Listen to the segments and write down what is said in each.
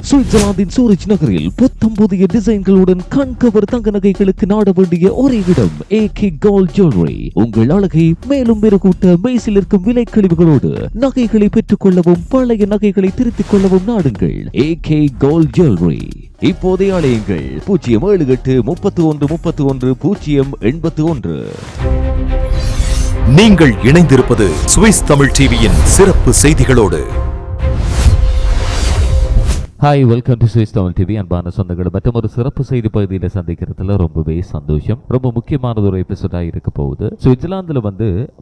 சுவிட்சர்லாந்தின் சூரிச் நகரில் புத்தம் புதிய டிசைன்களுடன் கண்கவர் தங்க நகைகளுக்கு நாட வேண்டிய ஒரே இடம் AK கோல்ட் ஜுவல்லரி. உங்கள் அழகை மேலும் மெருகூட்ட மெய்சில் இருக்கும் விலை கழிவுகளோடு நகைகளை பெற்றுக் கொள்ளவும் பழைய நகைகளை திருத்திக் கொள்ளவும் நாடுங்கள் AK கோல்ட் ஜுவல்லரி. இப்போதைய அழையுங்கள் 0783131 நீங்கள் இணைந்திருப்பது சுவிஸ் தமிழ் டிவியின் சிறப்பு செய்திகளோடு. Hi, welcome to Swiss Tamil TV. அன்பான சொந்தங்கள், மற்றும் ஒரு சிறப்பு செய்தி பகுதியில் சந்திக்கிறதுல ரொம்பவே சந்தோஷம். ரொம்ப முக்கியமானது ஒரு எபிசோடாக இருக்க போகுது. சுவிட்சர்லாந்துல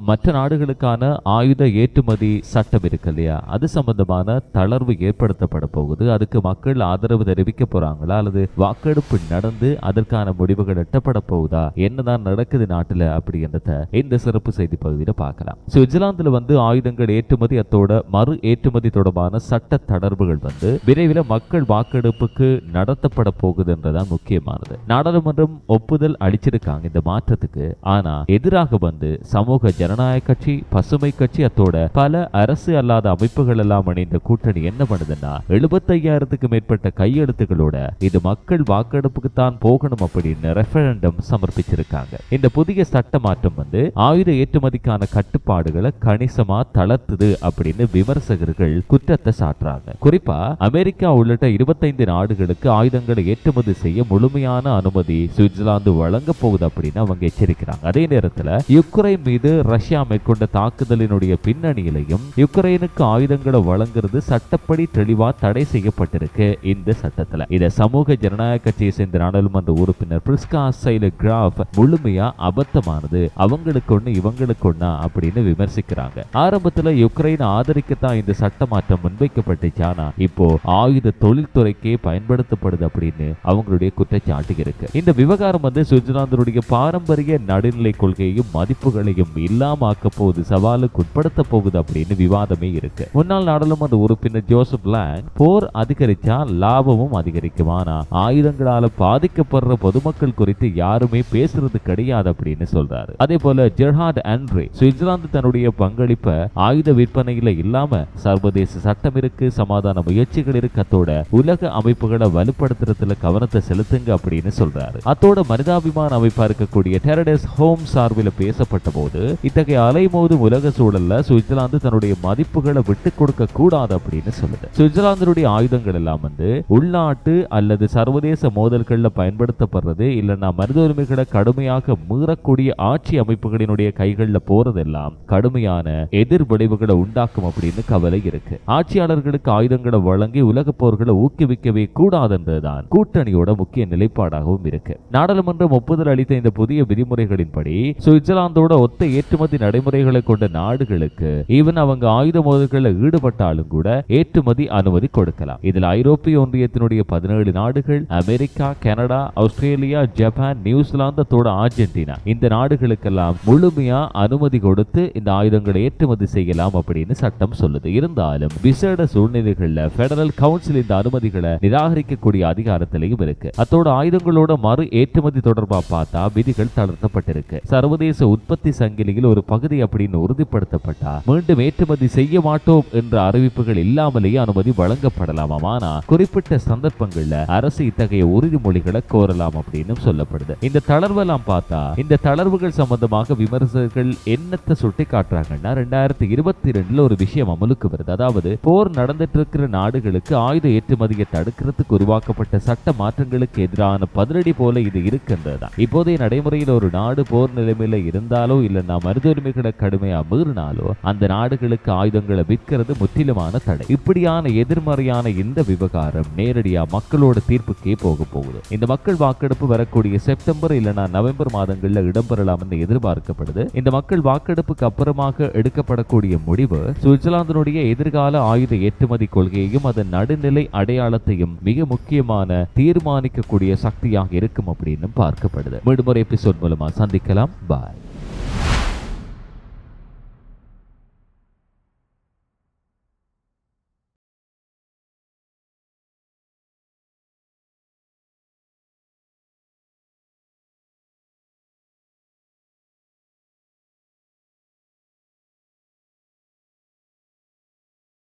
மற்ற நாடுகளுக்கான ஆயுத ஏற்றுமதி சட்டம் இருக்கு இல்லையா, அது சம்பந்தமான தளர்வு ஏற்படுத்தப்பட போகுது. அதுக்கு மக்கள் ஆதரவு தெரிவிக்க போறாங்களா அல்லது வாக்கெடுப்பு நடந்து அதற்கான முடிவுகள் எட்டப்பட போகுதா, என்னதான் நடக்குது நாட்டுல அப்படின்றத இந்த சிறப்பு செய்தி பகுதியில பார்க்கலாம். சுவிட்சர்லாந்துல ஆயுதங்கள் ஏற்றுமதி அத்தோட மறு ஏற்றுமதி தொடர்பான சட்ட தளர்வுகள் விரைவில் மக்கள் வாக்கெடுப்புக்கு நடத்தப்பட போகுது என்றதான் முக்கியமானது. நாடாளுமன்றம் ஒப்புதல் அளிச்சிருக்காங்க இந்த மாற்றத்துக்கு. ஆனா எதிராக சமூக ஜனநாயக கட்சி, பசுமை கட்சி அத்தோட பல அரசு அல்லாத அமைப்புகள் எல்லாம் இணைந்த கூட்டணி என்ன பண்ணுதுன்னா 75,000க்கு மேற்பட்ட கையெழுத்துகளோட இது மக்கள் வாக்கெடுப்புக்கு தான் போகணும் அப்படின்னு ரெஃபரண்டம் சமர்ப்பிச்சிருக்காங்க. இந்த புதிய சட்ட மாற்றம் ஆயுத ஏற்றுமதிக்கான கட்டுப்பாடுகளை கணிசமா தளர்த்துது அப்படின்னு விமர்சகர்கள் குற்றத்தை சாட்டுறாங்க. குறிப்பா அமெரிக்கா உள்ளிட்ட 25 நாடுகளுக்கு ஆயுதங்களை ஏற்றுமதி செய்ய முழுமையான அனுமதி சுவிட்சர்லாந்து வழங்க போகுது அப்படின்னு அவங்க எச்சரிக்கிறாங்க. அதே நேரத்தில் யுக்ரைன் மீது ரஷ்யா மேற்கொண்ட தாக்குதலினுடைய பின்னணியிலையும் யுக்ரைனுக்கு ஆயுதங்களை வழங்குறது சட்டப்படி தெளிவா தடை செய்யப்பட்டிருக்கு இந்த சட்டத்துல. இத சமூக ஜனநாயக கட்சியை சேர்ந்த நாடாளுமன்ற உறுப்பினர் பிரிஸ்கா சைல கிராஃப் முழுமையா அபத்தமானது, அவங்களுக்கு ஒண்ணு இவங்களுக்கு ஒண்ணா அப்படின்னு விமர்சிக்கிறாங்க. ஆரம்பத்துல யுக்ரைன் ஆதரிக்கத்தான் இந்த சட்ட மாற்றம் முன்வைக்கப்பட்டுச்சானா இப்போ ஆயுத தொழில்துறைக்கே பயன்படுத்தப்படுது அப்படின்னு அவங்களுடைய குற்றச்சாட்டு இருக்கு. இந்த விவகாரம் சுவிட்சர்லாந்துடைய பாரம்பரிய நடுநிலை கொள்கையையும் மதிப்புகளையும் இல்லாம ஆக்க போகுது, சவாலுக்கு உட்படுத்த போகுது அப்படின்னு விவாதமே இருக்கு. முன்னாள் நாடாளுமன்ற உறுப்பினர் ஜோசப் லாங், போர் அதிகரிச்சா லாபமும் அதிகரிக்கும், ஆனா ஆயுதங்களால பாதிக்கப்படுற பொதுமக்கள் குறித்து யாருமே பேசுறது கிடையாது அப்படின்னு சொல்றாரு. அதே போல ஜெர்ஹார்ட் ஆண்ட்ரே, சுவிட்சர்லாந்து தன்னுடைய பங்களிப்பை ஆயுத விற்பனையில இல்லாம சர்வதேச சட்டம் இருக்கு, சமாதான முயற்சிகள் இருக்கு, அத்தோட உலக அமைப்புகளை வலுப்படுத்துறதுல கவனத்தை செலுத்துங்க அப்படின்னு சொல்றாரு. அத்தோட மனிதாபிமான அமைப்பா இருக்கக்கூடிய டெரடஸ் ஹோம் சார்பில் பேசப்பட்ட போது இத்தகைய அலைமோதும் உலக சூழல்ல சுவிட்சர்லாந்து தன்னுடைய மதிப்புகளை விட்டு கொடுக்க கூடாது அப்படின்னு சொல்லுது. சுவிட்சர்லாந்துடைய ஆயுதங்கள் எல்லாம் உள்நாட்டு அல்லது சர்வதேச மோதல்கள்ல பயன்படுத்தப்படுறது இல்லைன்னா மனித உரிமைகளை கடுமையாக மீறக்கூடிய ஆட்சி அமைப்புகளினுடைய கைகள்ல போறதெல்லாம் கடுமையான எதிர் விளைவுகளை உண்டாக்கும் அப்படின்னு கவலை இருக்கு. ஆட்சியாளர்களுக்கு ஆயுதங்களை வழங்கி உலக போர்களை ஊக்குவிக்கவே கூடாது என்றுதான் கூட்டணியோட முக்கிய நிலைப்பாடாகவும் இருக்கு. நாடாளுமன்றம் ஒப்புதல் அளித்த இந்த புதிய விதிமுறைகளின்படி சுவிட்சர்லாந்தோட ஒத்த ஏற்றுமதி நடைமுறைகளை கொண்ட நாடுகளுக்கு ஈவன் அவங்க ஆயுத மோதல்களில் ஈடுபட்டாலும் கூட ஏற்றுமதி அனுமதி கொடுக்கலாம். இதில் ஐரோப்பிய ஒன்றியத்தினுடைய 17 நாடுகள், America, Canada, Australia, Japan, New Zealand அத்தோட அர்ஜென்டினா, இந்த நாடுகளுக்கெல்லாம் முழுமையா அனுமதி கொடுத்து இந்த ஆயுதங்களை ஏற்றுமதி செய்யலாம் அப்படின்னு சட்டம் சொல்லுது. இருந்தாலும் விசேட சூழ்நிலைகள்ல பெடரல் கவுன்சில் இந்த அனுமதிகளை நிராகரிக்கக்கூடிய அதிகாரத்திலையும் இருக்கு. அத்தோட ஆயுதங்களோட மறு ஏற்றுமதி தொடர்பா பார்த்தா விதிகள் தளர்த்தப்பட்டிருக்கு. சர்வதேச உற்பத்தி சங்கிலியில் ஒரு பகுதி அப்படின்னு உறுதிப்படுத்தப்பட்டா மீண்டும் ஏற்றுமதி செய்ய மாட்டோம் என்ற அறிவிப்புகள் இல்லாமலேயே அனுமதி வழங்கப்படலாமாம். ஆனா குறிப்பிட்ட சந்தர்ப்பங்கள்ல அரசு இத்தகைய உறுதிமொழிகளை கோரலாம் அப்படின்னு சொல்லப்படுது. இந்த தளர்வெல்லாம் பார்த்தா இந்த தளர்வுகள் சம்பந்தமாக விமர்சகர்கள் என்னத்தை சுட்டி காட்டுறாங்கன்னா 2022 ஒரு விஷயம் அமலுக்கு வருது. அதாவது போர் நடந்துட்டு இருக்கிற நாடுகளுக்கு ஆயுத ஏற்றுமதியை தடுக்கிறதுக்கு உருவாக்கப்பட்ட சட்ட மாற்றங்களுக்கு எதிரான பதிலடி போல இது இருக்கின்றதுதான். இப்போதைய நடைமுறையில் ஒரு நாடு போர் நிலைமையில இருந்தாலோ இல்லைன்னா மனித உரிமைகளை கடுமையா மீறினாலோ அந்த நாடுகளுக்கு ஆயுதங்களை விற்கிறது முற்றிலுமான தடை. இப்படியான எதிர்மறையான இந்த விவகாரம் நேரடியா மக்களோட தீர்ப்புக்கே போக போகுது. இந்த மக்கள் வாக்கெடுப்பு வரக்கூடிய செப்டம்பர் இல்லைன்னா நவம்பர் மாதங்கள்ல இடம்பெறலாம் என்று எதிர்பார்க்கப்படுது. இந்த மக்கள் வாக்கெடுப்புக்கு அப்புறமாக எடுக்கப்படக்கூடிய முடிவு சுவிட்சர்லாந்தினுடைய எதிர்கால ஆயுத ஏற்றுமதி கொள்கையையும் அதன் நடுநிலை அடையாளத்தையும் மிக முக்கியமான தீர்மானிக்கக்கூடிய சக்தியாக இருக்கும் அப்படின்னு பார்க்கப்படுது. மீண்டும் ஒரு எபிசோட் மூலமா சந்திக்கலாம். பாய்.